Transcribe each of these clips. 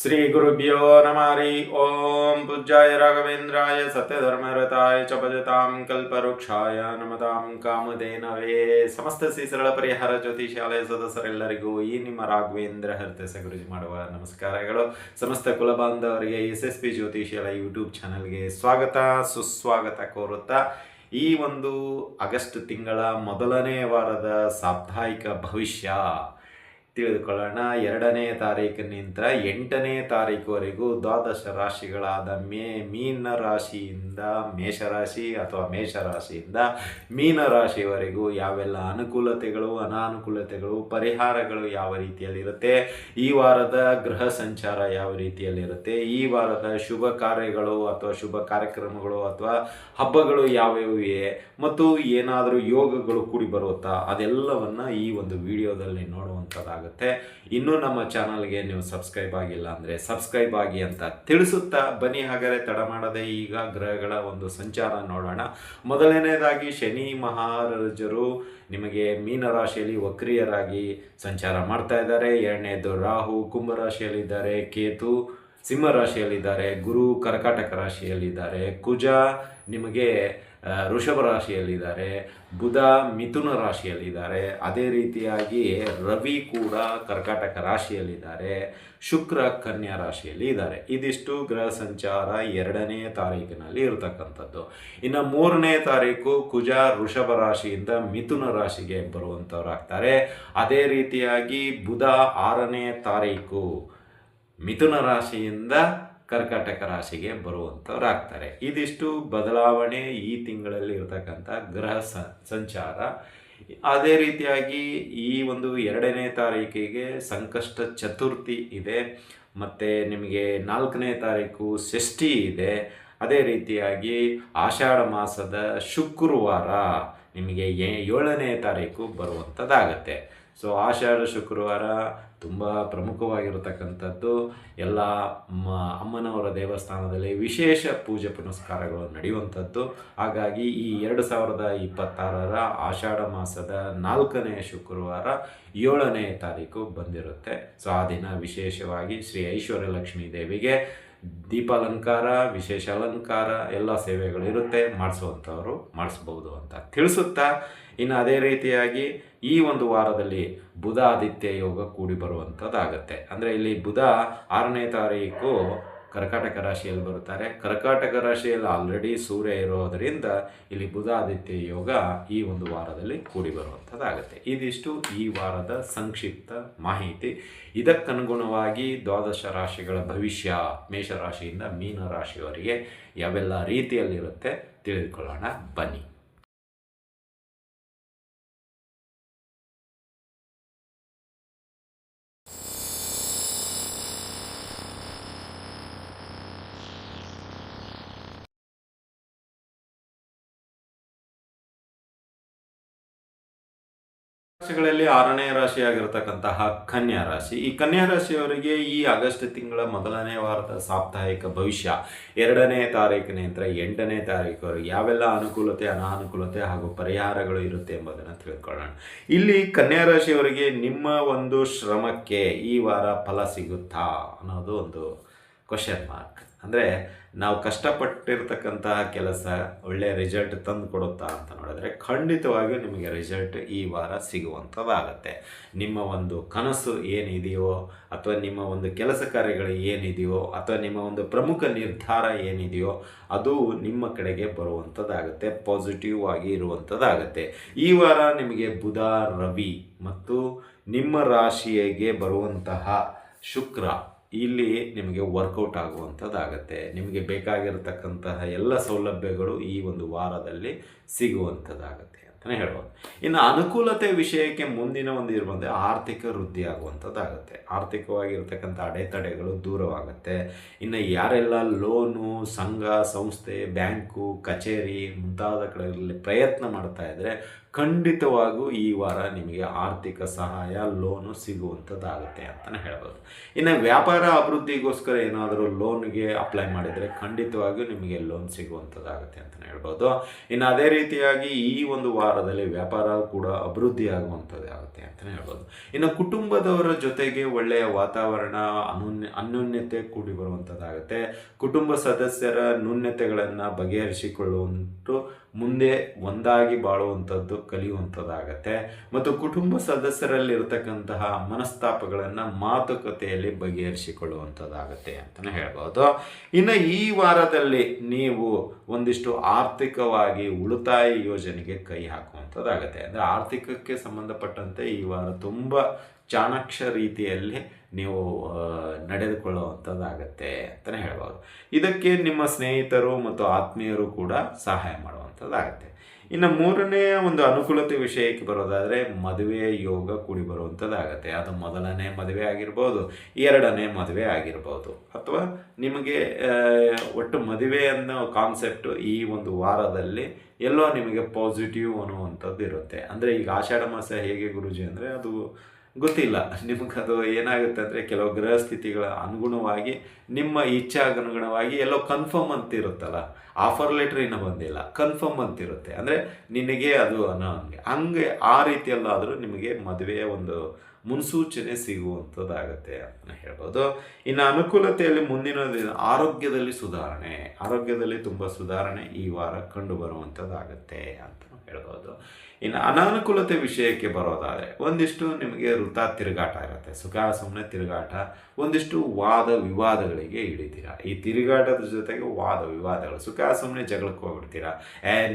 ಶ್ರೀ ಗುರುಭ್ಯೋ ನಮಃ ಹರಿ ಓಂ ಪೂಜ್ಯಾಯ ರಾಘವೇಂದ್ರಾಯ ಸತ್ಯಧರ್ಮರತಾಯ ಚ ಭಜತಾಂ ಕಲ್ಪವೃಕ್ಷಾಯ ನಮತಾಂ ಕಾಮಧೇನವೇ. ಸಮಸ್ತ ಶ್ರೀ ಸರಳ ಪರಿಹಾರ ಜ್ಯೋತಿಷಾಲಯ ಸದಸ್ಯರೆಲ್ಲರಿಗೂ ಈ ನಿಮ್ಮ ರಾಘವೇಂದ್ರ ಹರಿತಸ ಗುರುಜಿ ಮಾಡುವ ನಮಸ್ಕಾರಗಳು. ಸಮಸ್ತ ಕುಲಬಾಂಧವರಿಗೆ SSP ಜ್ಯೋತಿಷಾಲಯ ಯೂಟ್ಯೂಬ್ ಚಾನಲ್ಗೆ ಸ್ವಾಗತ ಸುಸ್ವಾಗತ ಕೋರುತ್ತಾ ಈ ಒಂದು ಆಗಸ್ಟ್ ತಿಂಗಳ ಮೊದಲನೇ ವಾರದ ಸಾಪ್ತಾಹಿಕ ಭವಿಷ್ಯ ತಿಳಿದುಕೊಳ್ಳೋಣ. 2ನೇ ತಾರೀಕಿನಿಂದ 8ನೇ ತಾರೀಕುವರೆಗೂ ದ್ವಾದಶ ರಾಶಿಗಳಾದ ಮೀನ ರಾಶಿಯಿಂದ ಮೇಷರಾಶಿ ಅಥವಾ ಮೇಷರಾಶಿಯಿಂದ ಮೀನರಾಶಿಯವರೆಗೂ ಯಾವೆಲ್ಲ ಅನುಕೂಲತೆಗಳು ಅನಾನುಕೂಲತೆಗಳು ಪರಿಹಾರಗಳು ಯಾವ ರೀತಿಯಲ್ಲಿರುತ್ತೆ, ಈ ವಾರದ ಗ್ರಹ ಸಂಚಾರ ಯಾವ ರೀತಿಯಲ್ಲಿರುತ್ತೆ, ಈ ವಾರದ ಶುಭ ಕಾರ್ಯಗಳು ಅಥವಾ ಶುಭ ಕಾರ್ಯಕ್ರಮಗಳು ಅಥವಾ ಹಬ್ಬಗಳು ಯಾವ್ಯಾವಿವೆ ಮತ್ತು ಏನಾದರೂ ಯೋಗಗಳು ಕೂಡಿ ಬರುತ್ತಾ ಅದೆಲ್ಲವನ್ನ ಈ ಒಂದು ವಿಡಿಯೋದಲ್ಲಿ ನೋಡುವಂಥದ್ದಾಗುತ್ತೆ. ಇನ್ನೂ ನಮ್ಮ ಚಾನಲ್ಗೆ ನೀವು ಸಬ್ಸ್ಕ್ರೈಬ್ ಆಗಿಲ್ಲ ಅಂದರೆ ಸಬ್ಸ್ಕ್ರೈಬ್ ಆಗಿ ಅಂತ ತಿಳಿಸುತ್ತಾ ಬನ್ನಿ. ಹಾಗಾದರೆ ತಡ ಮಾಡದೆ ಈಗ ಗ್ರಹಗಳ ಒಂದು ಸಂಚಾರ ನೋಡೋಣ. ಮೊದಲನೇದಾಗಿ ಶನಿ ಮಹಾರಾಜರು ನಿಮಗೆ ಮೀನರಾಶಿಯಲ್ಲಿ ವಕ್ರಿಯರಾಗಿ ಸಂಚಾರ ಮಾಡ್ತಾ ಇದ್ದಾರೆ. ಎರಡನೇದು ರಾಹು ಕುಂಭರಾಶಿಯಲ್ಲಿದ್ದಾರೆ, ಕೇತು ಸಿಂಹರಾಶಿಯಲ್ಲಿದ್ದಾರೆ, ಗುರು ಕರ್ಕಾಟಕ ರಾಶಿಯಲ್ಲಿದ್ದಾರೆ, ಕುಜ ನಿಮಗೆ ವೃಷಭ ರಾಶಿಯಲ್ಲಿದ್ದಾರೆ, ಬುಧ ಮಿಥುನ ರಾಶಿಯಲ್ಲಿದ್ದಾರೆ, ಅದೇ ರೀತಿಯಾಗಿ ರವಿ ಕೂಡ ಕರ್ಕಾಟಕ ರಾಶಿಯಲ್ಲಿದ್ದಾರೆ, ಶುಕ್ರ ಕನ್ಯಾ ರಾಶಿಯಲ್ಲಿ ಇದ್ದಾರೆ. ಇದಿಷ್ಟು ಗ್ರಹ ಸಂಚಾರ 2ನೇ ತಾರೀಕಿನಲ್ಲಿ ಇರತಕ್ಕಂಥದ್ದು. ಇನ್ನು 3ನೇ ತಾರೀಕು ಕುಜ ವೃಷಭ ರಾಶಿಯಿಂದ ಮಿಥುನ ರಾಶಿಗೆ ಬರುವಂಥವ್ರಾಗ್ತಾರೆ. ಅದೇ ರೀತಿಯಾಗಿ ಬುಧ 6ನೇ ತಾರೀಕು ಮಿಥುನ ರಾಶಿಯಿಂದ ಕರ್ಕಾಟಕ ರಾಶಿಗೆ ಬರುವಂಥವ್ರಾಗ್ತಾರೆ. ಇದಿಷ್ಟು ಬದಲಾವಣೆ ಈ ತಿಂಗಳಲ್ಲಿ ಇರತಕ್ಕಂಥ ಗ್ರಹ ಸಂಚಾರ. ಅದೇ ರೀತಿಯಾಗಿ ಈ ಒಂದು 2ನೇ ತಾರೀಕಿಗೆ ಸಂಕಷ್ಟ ಚತುರ್ಥಿ ಇದೆ, ಮತ್ತು ನಿಮಗೆ 4ನೇ ತಾರೀಕು ಷಷ್ಠಿ ಇದೆ. ಅದೇ ರೀತಿಯಾಗಿ ಆಷಾಢ ಮಾಸದ ಶುಕ್ರವಾರ ನಿಮಗೆ 7ನೇ ತಾರೀಕು ಬರುವಂಥದ್ದಾಗತ್ತೆ. ಸೊ ಆಷಾಢ ಶುಕ್ರವಾರ ತುಂಬ ಪ್ರಮುಖವಾಗಿರತಕ್ಕಂಥದ್ದು. ಎಲ್ಲ ಅಮ್ಮನವರ ದೇವಸ್ಥಾನದಲ್ಲಿ ವಿಶೇಷ ಪೂಜೆ ಪುನಸ್ಕಾರಗಳು ನಡೆಯುವಂಥದ್ದು. ಹಾಗಾಗಿ ಈ 2026ರ ಆಷಾಢ ಮಾಸದ 4ನೇ ಶುಕ್ರವಾರ 7ನೇ ತಾರೀಕು ಬಂದಿರುತ್ತೆ. ಸೊ ಆ ದಿನ ವಿಶೇಷವಾಗಿ ಶ್ರೀ ಐಶ್ವರ್ಯ ಲಕ್ಷ್ಮೀ ದೇವಿಗೆ ದೀಪಾಲಂಕಾರ, ವಿಶೇಷ ಅಲಂಕಾರ ಎಲ್ಲ ಸೇವೆಗಳು ಇರುತ್ತೆ. ಮಾಡಿಸುವಂಥವ್ರು ಮಾಡಿಸ್ಬೋದು ಅಂತ ತಿಳಿಸುತ್ತಾ, ಇನ್ನು ಅದೇ ರೀತಿಯಾಗಿ ಈ ಒಂದು ವಾರದಲ್ಲಿ ಬುಧ ಆದಿತ್ಯ ಯೋಗ ಕೂಡಿ ಬರುವಂಥದ್ದಾಗತ್ತೆ. ಅಂದರೆ ಇಲ್ಲಿ ಬುಧ 6ನೇ ತಾರೀಕು ಕರ್ಕಾಟಕ ರಾಶಿಯಲ್ಲಿ ಬರುತ್ತಾರೆ. ಕರ್ಕಾಟಕ ರಾಶಿಯಲ್ಲಿ ಆಲ್ರೆಡಿ ಸೂರ್ಯ ಇರೋದರಿಂದ ಇಲ್ಲಿ ಬುಧ ಆದಿತ್ಯ ಯೋಗ ಈ ಒಂದು ವಾರದಲ್ಲಿ ಕೂಡಿ ಬರುವಂಥದ್ದಾಗತ್ತೆ. ಇದಿಷ್ಟು ಈ ವಾರದ ಸಂಕ್ಷಿಪ್ತ ಮಾಹಿತಿ. ಇದಕ್ಕನುಗುಣವಾಗಿ ದ್ವಾದಶ ರಾಶಿಗಳ ಭವಿಷ್ಯ ಮೇಷರಾಶಿಯಿಂದ ಮೀನ ರಾಶಿಯವರೆಗೆ ಯಾವೆಲ್ಲ ರೀತಿಯಲ್ಲಿರುತ್ತೆ ತಿಳಿದುಕೊಳ್ಳೋಣ ಬನ್ನಿ. ರಾಶಿಗಳಲ್ಲಿ 6ನೇ ರಾಶಿಯಾಗಿರ್ತಕ್ಕಂತಹ ಕನ್ಯಾ ರಾಶಿ. ಈ ಕನ್ಯಾ ರಾಶಿಯವರಿಗೆ ಈ ಆಗಸ್ಟ್ ತಿಂಗಳ ಮೊದಲನೇ ವಾರದ ಸಾಪ್ತಾಹಿಕ ಭವಿಷ್ಯ 2ನೇ ತಾರೀಕಿನಿಂದ 8ನೇ ತಾರೀಕುವರೆಗೆ ಯಾವೆಲ್ಲ ಅನುಕೂಲತೆ ಅನಾನುಕೂಲತೆ ಹಾಗೂ ಪರಿಹಾರಗಳು ಇರುತ್ತೆ ಎಂಬುದನ್ನು ತಿಳ್ಕೊಳ್ಳೋಣ. ಇಲ್ಲಿ ಕನ್ಯಾ ರಾಶಿಯವರಿಗೆ ನಿಮ್ಮ ಒಂದು ಶ್ರಮಕ್ಕೆ ಈ ವಾರ ಫಲ ಸಿಗುತ್ತಾ ಅನ್ನೋದು ಒಂದು ಕ್ವಶನ್ ಮಾರ್ಕ್. ಅಂದರೆ ನಾವು ಕಷ್ಟಪಟ್ಟಿರ್ತಕ್ಕಂತಹ ಕೆಲಸ ಒಳ್ಳೆಯ ರಿಸಲ್ಟ್ ತಂದು ಕೊಡುತ್ತಾ ಅಂತ ನೋಡಿದ್ರೆ ಖಂಡಿತವಾಗಿಯೂ ನಿಮಗೆ ರಿಸಲ್ಟ್ ಈ ವಾರ ಸಿಗುವಂಥದ್ದಾಗತ್ತೆ. ನಿಮ್ಮ ಒಂದು ಕನಸು ಏನಿದೆಯೋ ಅಥವಾ ನಿಮ್ಮ ಒಂದು ಕೆಲಸ ಕಾರ್ಯಗಳು ಏನಿದೆಯೋ ಅಥವಾ ನಿಮ್ಮ ಒಂದು ಪ್ರಮುಖ ನಿರ್ಧಾರ ಏನಿದೆಯೋ ಅದು ನಿಮ್ಮ ಕಡೆಗೆ ಬರುವಂಥದ್ದಾಗುತ್ತೆ, ಪಾಸಿಟಿವ್ ಆಗಿ ಇರುವಂಥದ್ದಾಗತ್ತೆ. ಈ ವಾರ ನಿಮಗೆ ಬುಧ ರವಿ ಮತ್ತು ನಿಮ್ಮ ರಾಶಿಗೆ ಬರುವಂತಹ ಶುಕ್ರ ಇಲ್ಲಿ ನಿಮಗೆ ವರ್ಕೌಟ್ ಆಗುವಂಥದ್ದಾಗತ್ತೆ. ನಿಮಗೆ ಬೇಕಾಗಿರತಕ್ಕಂತಹ ಎಲ್ಲ ಸೌಲಭ್ಯಗಳು ಈ ಒಂದು ವಾರದಲ್ಲಿ ಸಿಗುವಂಥದ್ದಾಗತ್ತೆ ಅಂತಲೇ ಹೇಳ್ಬೋದು. ಇನ್ನು ಅನುಕೂಲತೆ ವಿಷಯಕ್ಕೆ ಮುಂದಿನ ಒಂದು ಇರುವಂತೆ ಆರ್ಥಿಕ ವೃದ್ಧಿ ಆಗುವಂಥದ್ದಾಗತ್ತೆ. ಆರ್ಥಿಕವಾಗಿರ್ತಕ್ಕಂಥ ಅಡೆತಡೆಗಳು ದೂರವಾಗುತ್ತೆ. ಇನ್ನು ಯಾರೆಲ್ಲ ಲೋನು, ಸಂಘ ಸಂಸ್ಥೆ, ಬ್ಯಾಂಕು, ಕಚೇರಿ ಮುಂತಾದ ಕಡೆಗಳಲ್ಲಿ ಪ್ರಯತ್ನ ಮಾಡ್ತಾ ಇದ್ದರೆ ಖಂಡಿತವಾಗೂ ಈ ವಾರ ನಿಮಗೆ ಆರ್ಥಿಕ ಸಹಾಯ ಲೋನು ಸಿಗುವಂಥದ್ದಾಗುತ್ತೆ ಅಂತಲೇ ಹೇಳ್ಬೋದು. ಇನ್ನು ವ್ಯಾಪಾರ ಅಭಿವೃದ್ಧಿಗೋಸ್ಕರ ಏನಾದರೂ ಲೋನ್ಗೆ ಅಪ್ಲೈ ಮಾಡಿದರೆ ಖಂಡಿತವಾಗಿಯೂ ನಿಮಗೆ ಲೋನ್ ಸಿಗುವಂಥದ್ದಾಗುತ್ತೆ ಅಂತಲೇ ಹೇಳ್ಬೋದು. ಇನ್ನು ಅದೇ ರೀತಿಯಾಗಿ ಈ ಒಂದು ವಾರದಲ್ಲಿ ವ್ಯಾಪಾರ ಕೂಡ ಅಭಿವೃದ್ಧಿ ಆಗುವಂಥದ್ದಾಗುತ್ತೆ ಅಂತಲೇ ಹೇಳ್ಬೋದು. ಇನ್ನು ಕುಟುಂಬದವರ ಜೊತೆಗೆ ಒಳ್ಳೆಯ ವಾತಾವರಣ, ಅನ್ಯೋನ್ಯತೆ ಕೂಡಿ ಬರುವಂಥದ್ದಾಗುತ್ತೆ. ಕುಟುಂಬ ಸದಸ್ಯರ ನ್ಯೂನ್ಯತೆಗಳನ್ನು ಬಗೆಹರಿಸಿಕೊಳ್ಳುವಂಟು ಮುಂದೆ ಒಂದಾಗಿ ಬಾಳುವಂಥದ್ದು ಕಲಿಯುವಂಥದ್ದಾಗತ್ತೆ. ಮತ್ತು ಕುಟುಂಬ ಸದಸ್ಯರಲ್ಲಿರ್ತಕ್ಕಂತಹ ಮನಸ್ತಾಪಗಳನ್ನು ಮಾತುಕತೆಯಲ್ಲಿ ಬಗೆಹರಿಸಿಕೊಳ್ಳುವಂಥದ್ದಾಗತ್ತೆ ಅಂತಲೇ ಹೇಳ್ಬೋದು. ಇನ್ನು ಈ ವಾರದಲ್ಲಿ ನೀವು ಒಂದಿಷ್ಟು ಆರ್ಥಿಕವಾಗಿ ಉಳಿತಾಯ ಯೋಜನೆಗೆ ಕೈ ಹಾಕುವಂಥದ್ದಾಗತ್ತೆ. ಅಂದರೆ ಆರ್ಥಿಕಕ್ಕೆ ಸಂಬಂಧಪಟ್ಟಂತೆ ಈ ವಾರ ತುಂಬ ಚಾಣಾಕ್ಷ ರೀತಿಯಲ್ಲಿ ನೀವು ನಡೆದುಕೊಳ್ಳುವಂಥದ್ದಾಗತ್ತೆ ಅಂತಲೇ ಹೇಳ್ಬೋದು. ಇದಕ್ಕೆ ನಿಮ್ಮ ಸ್ನೇಹಿತರು ಮತ್ತು ಆತ್ಮೀಯರು ಕೂಡ ಸಹಾಯ ಮಾಡುವಂಥದ್ದಾಗತ್ತೆ. ಇನ್ನು ಮೂರನೇ ಒಂದು ಅನುಕೂಲತೆ ವಿಷಯಕ್ಕೆ ಬರೋದಾದರೆ ಮದುವೆ ಯೋಗ ಕೂಡಿ ಬರುವಂಥದ್ದಾಗತ್ತೆ. ಅದು ಮೊದಲನೇ ಮದುವೆ ಆಗಿರ್ಬೋದು, ಎರಡನೇ ಮದುವೆ ಆಗಿರ್ಬೋದು, ಅಥವಾ ನಿಮಗೆ ಒಟ್ಟು ಮದುವೆ ಅನ್ನೋ ಕಾನ್ಸೆಪ್ಟು ಈ ಒಂದು ವಾರದಲ್ಲಿ ಎಲ್ಲೋ ನಿಮಗೆ ಪಾಸಿಟಿವ್ ಅನ್ನುವಂಥದ್ದು ಇರುತ್ತೆ. ಅಂದರೆ ಈಗ ಆಷಾಢ ಮಾಸ ಹೇಗೆ ಗುರೂಜಿ ಅಂದರೆ ಅದು ಗೊತ್ತಿಲ್ಲ ನಿಮಗದು ಏನಾಗುತ್ತೆ ಅಂದರೆ ಕೆಲವು ಗ್ರಹ ಸ್ಥಿತಿಗಳ ಅನುಗುಣವಾಗಿ ನಿಮ್ಮ ಇಚ್ಛೆಗನುಗುಣವಾಗಿ ಎಲ್ಲೋ ಕನ್ಫರ್ಮ್ ಅಂತ ಇರುತ್ತಲ್ಲ, ಆಫರ್ ಲೆಟ್ರ್ ಇನ್ನೂ ಬಂದಿಲ್ಲ, ಕನ್ಫರ್ಮ್ ಅಂತಿರುತ್ತೆ. ಅಂದರೆ ನಿನಗೆ ಅದು ಅನ್ನೋ ಹಂಗೆ ಆ ರೀತಿಯಲ್ಲಾದರೂ ನಿಮಗೆ ಮದುವೆಯ ಒಂದು ಮುನ್ಸೂಚನೆ ಸಿಗುವಂಥದ್ದಾಗತ್ತೆ ಅಂತ ಹೇಳ್ಬೋದು. ಇನ್ನು ಅನುಕೂಲತೆಯಲ್ಲಿ ಮುಂದಿನ ಆರೋಗ್ಯದಲ್ಲಿ ಆರೋಗ್ಯದಲ್ಲಿ ತುಂಬ ಸುಧಾರಣೆ ಈ ವಾರ ಕಂಡು ಬರುವಂಥದ್ದಾಗತ್ತೆ ಅಂತ ಹೇಳ್ಬೋದು. ಇನ್ನು ಅನಾನುಕೂಲತೆ ವಿಷಯಕ್ಕೆ ಬರೋದಾದರೆ ಒಂದಿಷ್ಟು ನಿಮಗೆ ವೃಥಾ ತಿರುಗಾಟ ಇರುತ್ತೆ, ಸುಖ ಸುಮ್ಮನೆ ತಿರುಗಾಟ, ಒಂದಿಷ್ಟು ವಾದ ವಿವಾದಗಳಿಗೆ ಹಿಡಿತೀರಾ. ಈ ತಿರುಗಾಟದ ಜೊತೆಗೆ ವಾದ ವಿವಾದಗಳು, ಸುಖ ಸುಮ್ಮನೆ ಜಗಳಕ್ಕೆ ಹೋಗ್ಬಿಡ್ತೀರಾ.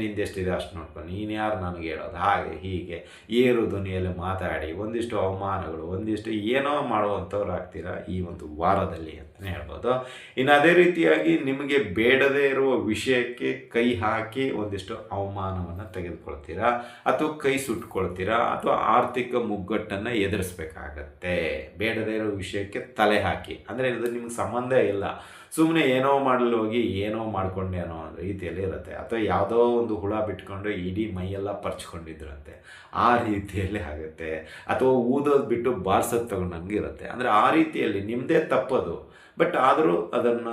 ನಿಂದೆಷ್ಟಿದೆ ಅಷ್ಟು ನೋಡ್ಕೊಂಡು ನೀನು ಯಾರು ನನಗೆ ಹೇಳೋದು, ಹಾಗೆ ಹೀಗೆ ಏರು ಧ್ವನಿಯಲ್ಲಿ ಮಾತಾಡಿ ಒಂದಿಷ್ಟು ಅವಮಾನಗಳು, ಒಂದಿಷ್ಟು ಏನೋ ಮಾಡುವಂಥವ್ರು ಆಗ್ತೀರಾ ಈ ಒಂದು ವಾರದಲ್ಲಿ ಅಂತಲೇ ಹೇಳ್ಬೋದು. ಇನ್ನು ಅದೇ ರೀತಿಯಾಗಿ ನಿಮಗೆ ಬೇಡದೇ ಇರುವ ವಿಷಯಕ್ಕೆ ಕೈ ಹಾಕಿ ಒಂದಿಷ್ಟು ಅವಮಾನವನ್ನು ತೆಗೆದುಕೊಳ್ತೀರಾ, ಅಥವಾ ಕೈ ಸುಟ್ಕೊಳ್ತೀರಾ, ಅಥವಾ ಆರ್ಥಿಕ ಮುಗ್ಗಟ್ಟನ್ನು ಎದುರಿಸ್ಬೇಕಾಗತ್ತೆ. ಬೇಡದೇ ಇರೋ ವಿಷಯಕ್ಕೆ ತಲೆ ಹಾಕಿ, ಅಂದರೆ ಇದು ನಿಮ್ಗೆ ಸಂಬಂಧ ಇಲ್ಲ, ಸುಮ್ಮನೆ ಏನೋ ಮಾಡಲು ಹೋಗಿ ಏನೋ ಮಾಡಿಕೊಂಡೆ ಅನ್ನೋ ರೀತಿಯಲ್ಲಿ ಇರುತ್ತೆ. ಅಥವಾ ಯಾವುದೋ ಒಂದು ಹುಳ ಬಿಟ್ಕೊಂಡು ಇಡೀ ಮೈಯೆಲ್ಲ ಪರ್ಚ್ಕೊಂಡಿದ್ರಂತೆ, ಆ ರೀತಿಯಲ್ಲಿ ಆಗುತ್ತೆ. ಅಥವಾ ಊದೋದು ಬಿಟ್ಟು ಬಾರ್ಸೋದು ತಗೊಂಡಂಗೆ ಇರುತ್ತೆ. ಅಂದರೆ ಆ ರೀತಿಯಲ್ಲಿ ನಿಮ್ಮದೇ ತಪ್ಪದು, ಬಟ್ ಆದರೂ ಅದನ್ನು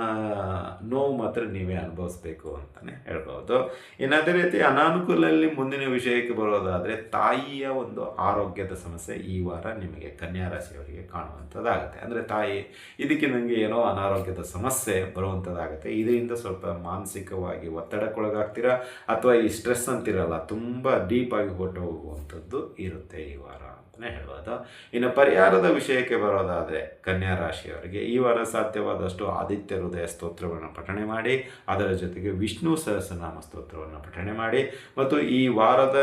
ನೋವು ಮಾತ್ರ ನೀವೇ ಅನುಭವಿಸ್ಬೇಕು ಅಂತಲೇ ಹೇಳ್ಬೋದು. ಇನ್ನು ಅದೇ ರೀತಿ ಅನಾನುಕೂಲದಲ್ಲಿ ಮುಂದಿನ ವಿಷಯಕ್ಕೆ ಬರೋದಾದರೆ ತಾಯಿಯ ಒಂದು ಆರೋಗ್ಯದ ಸಮಸ್ಯೆ ಈ ವಾರ ನಿಮಗೆ ಕನ್ಯಾ ರಾಶಿಯವರಿಗೆ ಕಾಣುವಂಥದ್ದಾಗುತ್ತೆ. ಅಂದರೆ ತಾಯಿ ಇದಕ್ಕೆ ನನಗೆ ಏನೋ ಅನಾರೋಗ್ಯದ ಸಮಸ್ಯೆ ಬರುವಂಥದ್ದಾಗುತ್ತೆ. ಇದರಿಂದ ಸ್ವಲ್ಪ ಮಾನಸಿಕವಾಗಿ ಒತ್ತಡಕ್ಕೊಳಗಾಗ್ತೀರಾ, ಅಥವಾ ಈ ಸ್ಟ್ರೆಸ್ ಅಂತಿರಲ್ಲ ತುಂಬ ಡೀಪಾಗಿ ಹೊರಟು ಹೋಗುವಂಥದ್ದು ಇರುತ್ತೆ ಈ ವಾರ ಅಂತಲೇ ಹೇಳ್ಬೋದು. ಇನ್ನು ಪರಿಹಾರದ ವಿಷಯಕ್ಕೆ ಬರೋದಾದರೆ ಕನ್ಯಾ ರಾಶಿಯವರಿಗೆ ಈ ವಾರ ಸಾಧ್ಯವಾದಷ್ಟು ಆದಿತ್ಯ ಹೃದಯ ಸ್ತೋತ್ರವನ್ನು ಪಠಣೆ ಮಾಡಿ, ಅದರ ಜೊತೆಗೆ ವಿಷ್ಣು ಸಹಸ್ರನಾಮ ಸ್ತೋತ್ರವನ್ನು ಪಠಣೆ ಮಾಡಿ, ಮತ್ತು ಈ ವಾರದ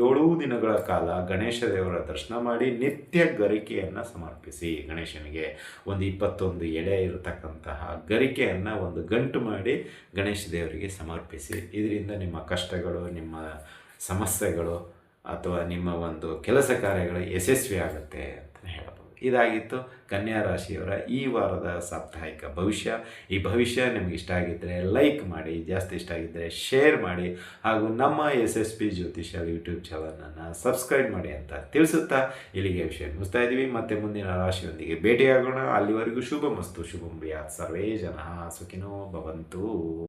7 ದಿನಗಳ ಕಾಲ ಗಣೇಶ ದೇವರ ದರ್ಶನ ಮಾಡಿ ನಿತ್ಯ ಗರಿಕೆಯನ್ನು ಸಮರ್ಪಿಸಿ. ಗಣೇಶನಿಗೆ ಒಂದು 21 ಎಳೆ ಇರತಕ್ಕಂತಹ ಗರಿಕೆಯನ್ನು ಒಂದು ಗಂಟು ಮಾಡಿ ಗಣೇಶ ದೇವರಿಗೆ ಸಮರ್ಪಿಸಿ. ಇದರಿಂದ ನಿಮ್ಮ ಕಷ್ಟಗಳು, ನಿಮ್ಮ ಸಮಸ್ಯೆಗಳು ಅಥವಾ ನಿಮ್ಮ ಒಂದು ಕೆಲಸ ಕಾರ್ಯಗಳು ಯಶಸ್ವಿ ಆಗುತ್ತೆ ಅಂತಲೇ ಹೇಳ್ಬೋದು. ಇದಾಗಿತ್ತು ಕನ್ಯಾ ರಾಶಿಯವರ ಈ ವಾರದ ಸಾಪ್ತಾಹಿಕ ಭವಿಷ್ಯ. ಈ ಭವಿಷ್ಯ ನಿಮಗೆ ಇಷ್ಟ ಆಗಿದ್ದರೆ ಲೈಕ್ ಮಾಡಿ, ಜಾಸ್ತಿ ಇಷ್ಟ ಆಗಿದ್ದರೆ ಶೇರ್ ಮಾಡಿ, ಹಾಗೂ ನಮ್ಮ SSP ಜ್ಯೋತಿಷ್ಯ ಯೂಟ್ಯೂಬ್ ಚಾನಲನ್ನು ಸಬ್ಸ್ಕ್ರೈಬ್ ಮಾಡಿ ಅಂತ ತಿಳಿಸುತ್ತಾ ಇಲ್ಲಿಗೆ ವಿಷಯ ಮುಗಿಸ್ತಾ ಇದ್ದೀವಿ. ಮತ್ತೆ ಮುಂದಿನ ರಾಶಿಯೊಂದಿಗೆ ಭೇಟಿಯಾಗೋಣ. ಅಲ್ಲಿವರೆಗೂ ಶುಭಮಸ್ತು, ಶುಭಂ ಭೂಯಾತ್, ಸರ್ವೇ ಜನ ಸುಖಿನೋ ಭವಂತು.